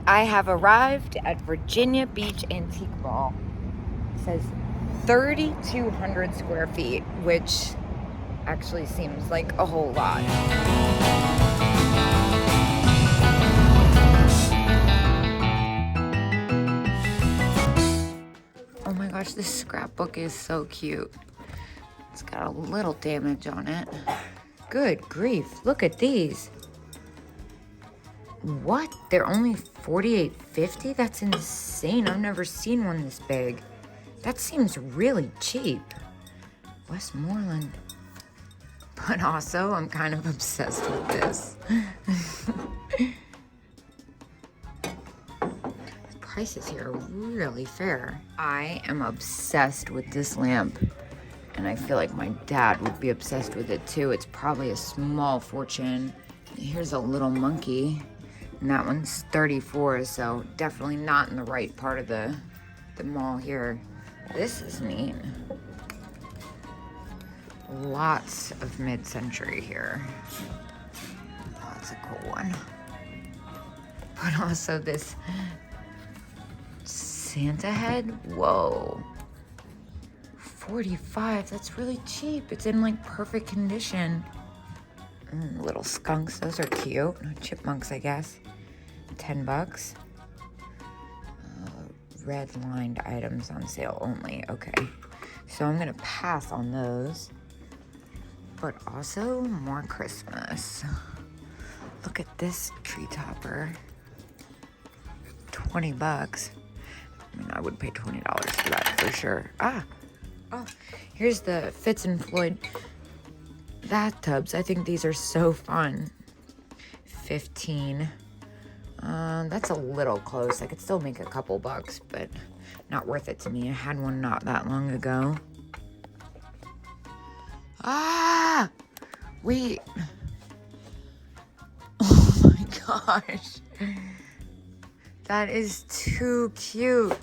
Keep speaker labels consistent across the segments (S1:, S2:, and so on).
S1: I have arrived at Virginia Beach Antique Mall. It says 3,200 square feet, which actually seems like a whole lot. Oh my gosh, this scrapbook is so cute. It's got a little damage on it. Good grief, look at these. What? They're only $48.50? That's insane. I've never seen one this big. That seems really cheap. Westmoreland. But also, I'm kind of obsessed with this. The prices here are really fair. I am obsessed with this lamp. And I feel like my dad would be obsessed with it too. It's probably a small fortune. Here's a little monkey. And that one's 34, so definitely not in the right part of the mall here. This is neat. Lots of mid-century here. Oh, that's a cool one. But also this Santa head, whoa. 45, that's really cheap. It's in like perfect condition. Little skunks, those are cute. Chipmunks, I guess. $10. Red lined items on sale only. Okay, so I'm gonna pass on those. But also more Christmas. Look at this tree topper. 20 bucks. I mean, I would pay $20 for that for sure. Oh, here's the Fitz and Floyd bathtubs. I think these are so fun. 15. That's a little close. I could still make a couple bucks, but not worth it to me. I had one not that long ago. Wait. Oh my gosh. That is too cute.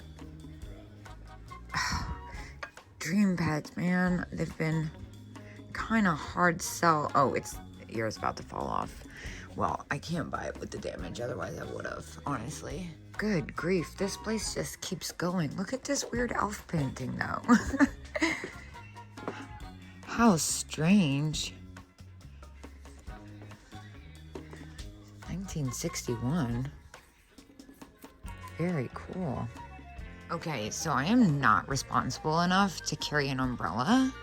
S1: Dream pets, man. They've been kind of hard sell. Oh, yours about to fall off. Well, I can't buy it with the damage, otherwise I would have, honestly. Good grief, this place just keeps going. Look at this weird elf painting, though. How strange. 1961. Very cool. Okay, so I am not responsible enough to carry an umbrella.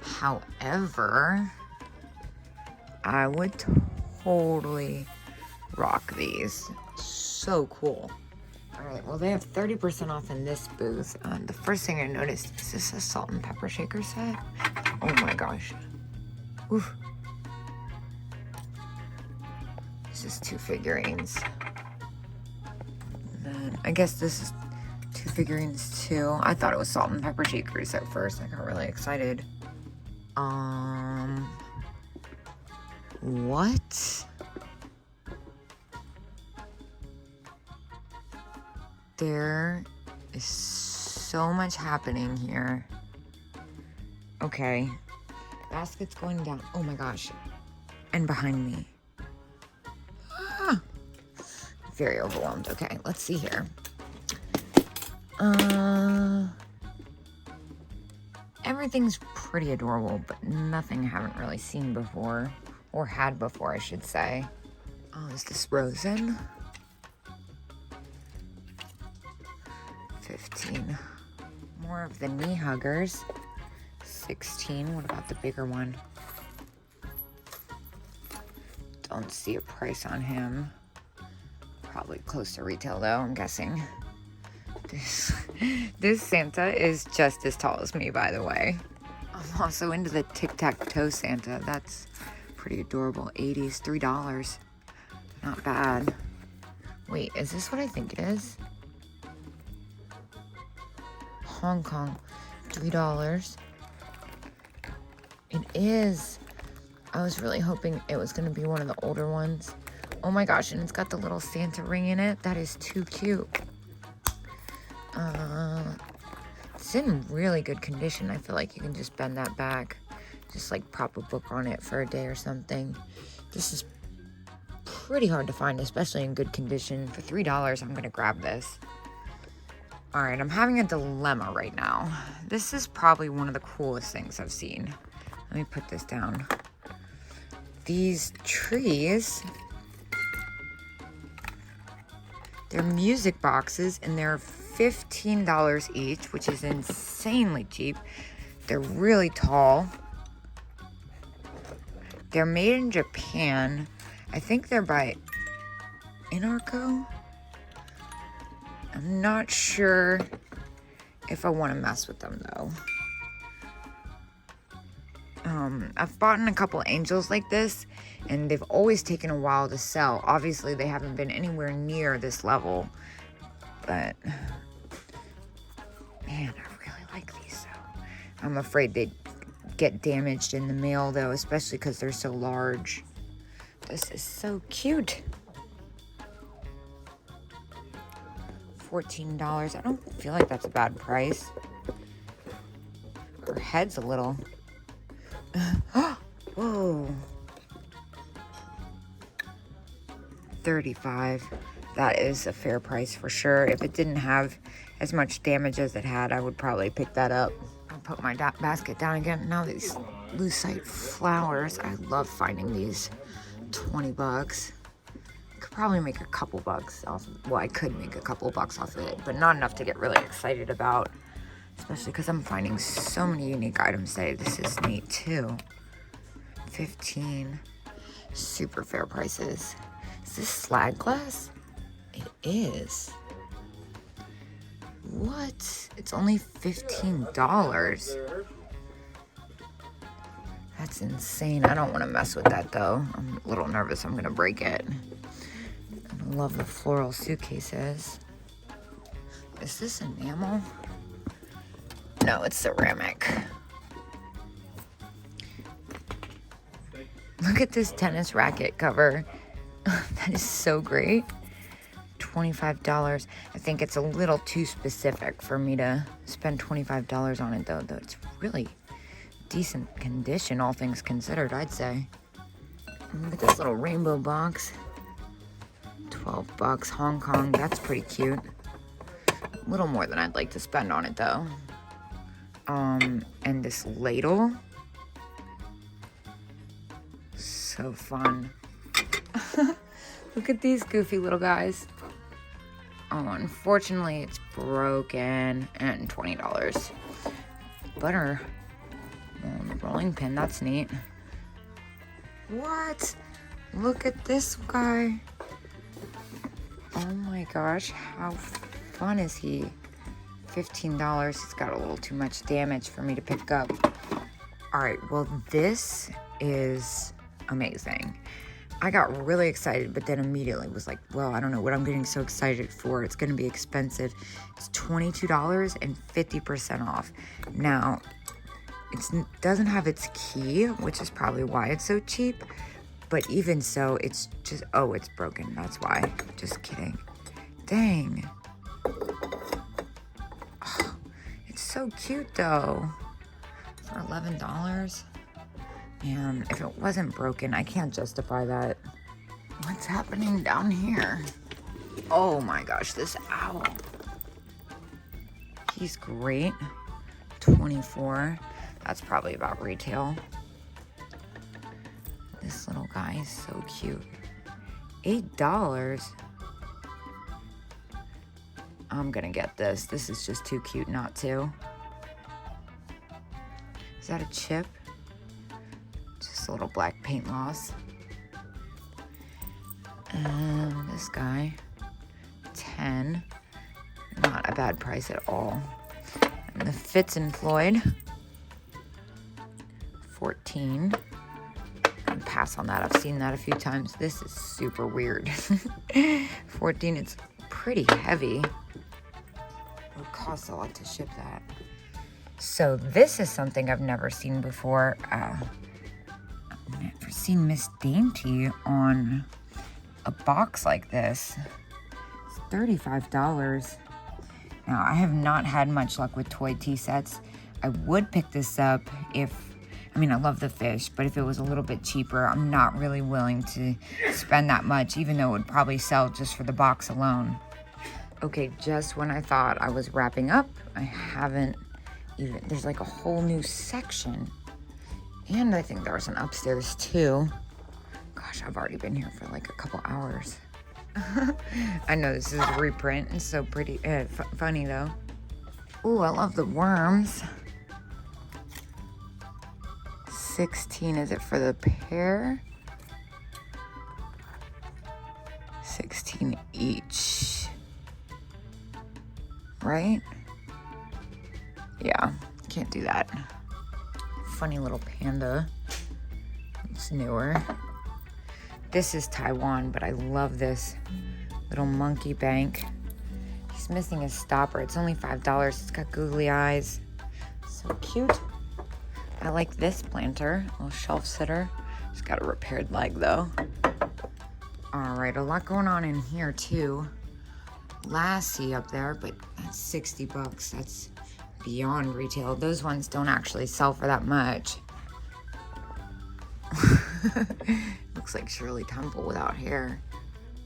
S1: However, I would totally rock these. So cool. All right, well, they have 30% off in this booth. The first thing I noticed, is this a salt and pepper shaker set? Oh my gosh. Oof. This is 2 figurines. And then I guess this is 2 figurines too. I thought it was salt and pepper shakers at first. I got really excited. What? There is so much happening here. Okay. Basket's going down. Oh my gosh. And behind me. Very overwhelmed. Okay, let's see here. Everything's pretty adorable, but nothing I haven't really seen before. Or had before, I should say. Oh, is this Rosen? 15. More of the knee huggers. 16. What about the bigger one? Don't see a price on him. Probably close to retail though, I'm guessing. This Santa is just as tall as me, by the way. I'm also into the tic-tac-toe Santa. That's pretty adorable. 80s, $3. Not bad. Wait, is this what I think it is? Hong Kong, $3. It is. I was really hoping it was gonna be one of the older ones. Oh my gosh, and it's got the little Santa ring in it. That is too cute. It's in really good condition. I feel like you can just bend that back. Just like prop a book on it for a day or something. This is pretty hard to find, especially in good condition. For $3, I'm gonna grab this. All right, I'm having a dilemma right now. This is probably one of the coolest things I've seen. Let me put this down. These trees, they're music boxes, and they're $15 each, which is insanely cheap. They're really tall. They're made in Japan. I think they're by Inarco. I'm not sure if I want to mess with them though. I've bought a couple angels like this, and they've always taken a while to sell. Obviously, they haven't been anywhere near this level, but man, I really like these though. I'm afraid they'd get damaged in the mail though, especially because they're so large. This is so cute. $14. I don't feel like that's a bad price. Her head's a little... Whoa. $35. That is a fair price for sure. If it didn't have as much damage as it had, I would probably pick that up. I'll put my basket down again. Now these lucite flowers, I love finding these. 20 bucks. Could probably make a couple bucks off. Well, I could make a couple bucks off of it, but not enough to get really excited about. Especially because I'm finding so many unique items today. This is neat too. 15. Super fair prices. Is this slag glass? It is. What? It's only $15. That's insane. I don't want to mess with that though. I'm a little nervous I'm gonna break it. I love the floral suitcases. Is this enamel? No, it's ceramic. Look at this tennis racket cover. That is so great. $25. I think it's a little too specific for me to spend $25 on it though it's really decent condition, all things considered, I'd say. Look at this little rainbow box. 12 bucks, Hong Kong. That's pretty cute. A little more than I'd like to spend on it though. And this ladle. So fun. Look at these goofy little guys. Oh, unfortunately it's broken, and $20. Butter. Oh, the rolling pin, that's neat. What? Look at this guy. Oh my gosh, how fun is he? $15. He's got a little too much damage for me to pick up. All right, well, this is amazing. I got really excited, but then immediately was like, well, I don't know what I'm getting so excited for. It's gonna be expensive. It's $22 and 50% off. Now, it doesn't have its key, which is probably why it's so cheap. But even so, it's just, oh, it's broken. That's why. Just kidding. Dang. Oh, it's so cute though. For $11. Man, if it wasn't broken, I can't justify that. What's happening down here? Oh my gosh, this owl. He's great. 24. That's probably about retail. This little guy is so cute. $8. I'm gonna get this. This is just too cute not to. Is that a chip? Just a little black paint loss. And this guy, 10. Not a bad price at all. And the Fitz and Floyd, 14. And pass on that. I've seen that a few times. This is super weird. 14. It's pretty heavy. It would cost a lot to ship that. So this is something I've never seen before. I've never seen Miss Dainty on a box like this. It's $35. Now, I have not had much luck with toy tea sets. I would pick this up if, mean, I love the fish, but if it was a little bit cheaper, I'm not really willing to spend that much, even though it would probably sell just for the box alone. Okay, just when I thought I was wrapping up, I haven't even, there's like a whole new section. And I think there's an upstairs too. Gosh, I've already been here for like a couple hours. I know this is a reprint. It's so pretty, funny though. Ooh, I love the worms. 16, is it for the pair? 16 each. Right? Yeah, can't do that. Funny little panda. It's newer. This is Taiwan, but I love this little monkey bank. He's missing his stopper. It's only $5. It's got googly eyes. So cute. I like this planter, little shelf sitter. It's got a repaired leg though. All right, a lot going on in here too. Lassie up there, but that's 60 bucks. That's beyond retail. Those ones don't actually sell for that much. Looks like Shirley Temple without hair.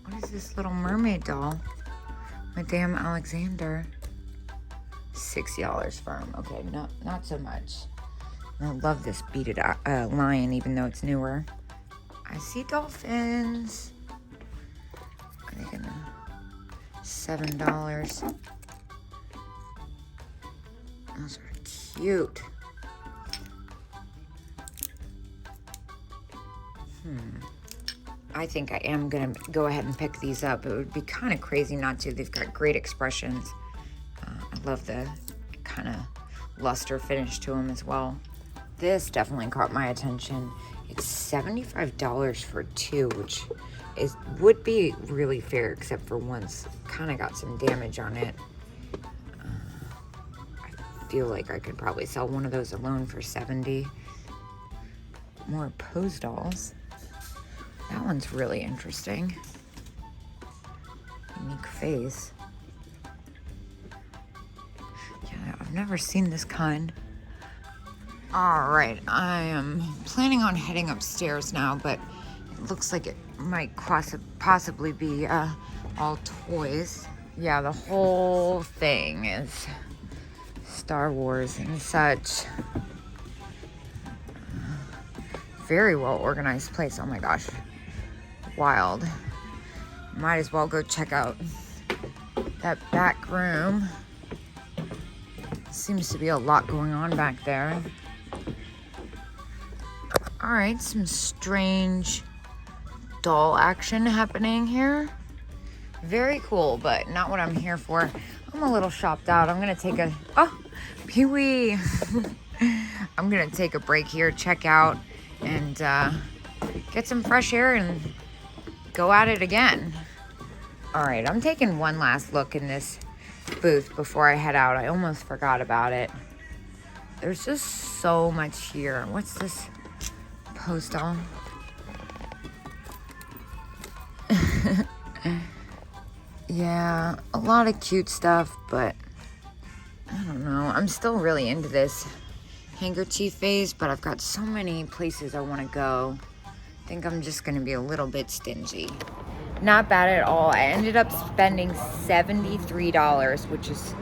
S1: What is this little mermaid doll? Madame Alexander. $60 for him. Okay, not so much. I love this beaded lion, even though it's newer. I see dolphins. Are they gonna $7? Those are cute. I think I am gonna go ahead and pick these up. It would be kind of crazy not to. They've got great expressions. I love the kind of luster finish to them as well. This definitely caught my attention. It's $75 for two, which would be really fair, except for one's kind of got some damage on it. I feel like I could probably sell one of those alone for $70. More pose dolls. That one's really interesting. Unique face. Yeah, I've never seen this kind. All right, I am planning on heading upstairs now, but it looks like it might possibly be all toys. Yeah, the whole thing is Star Wars and such. Very well organized place. Oh my gosh. Wild. Might as well go check out that back room. Seems to be a lot going on back there. All right, some strange doll action happening here. Very cool, but not what I'm here for. I'm a little shopped out. I'm gonna take Pee-wee. I'm gonna take a break here, check out, and get some fresh air and go at it again. All right, I'm taking one last look in this booth before I head out. I almost forgot about it. There's just so much here. What's this pose doll? Yeah, a lot of cute stuff, but I don't know. I'm still really into this handkerchief phase, but I've got so many places I want to go. I think I'm just going to be a little bit stingy. Not bad at all. I ended up spending $73, which is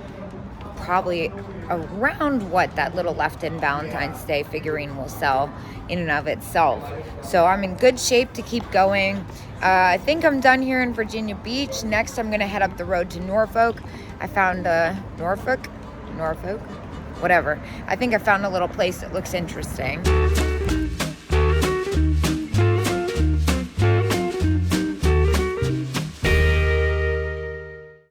S1: probably around what that little left-in Valentine's Day figurine will sell in and of itself. So I'm in good shape to keep going. I think I'm done here in Virginia Beach. Next, I'm gonna head up the road to Norfolk. I found Norfolk, whatever. I think I found a little place that looks interesting.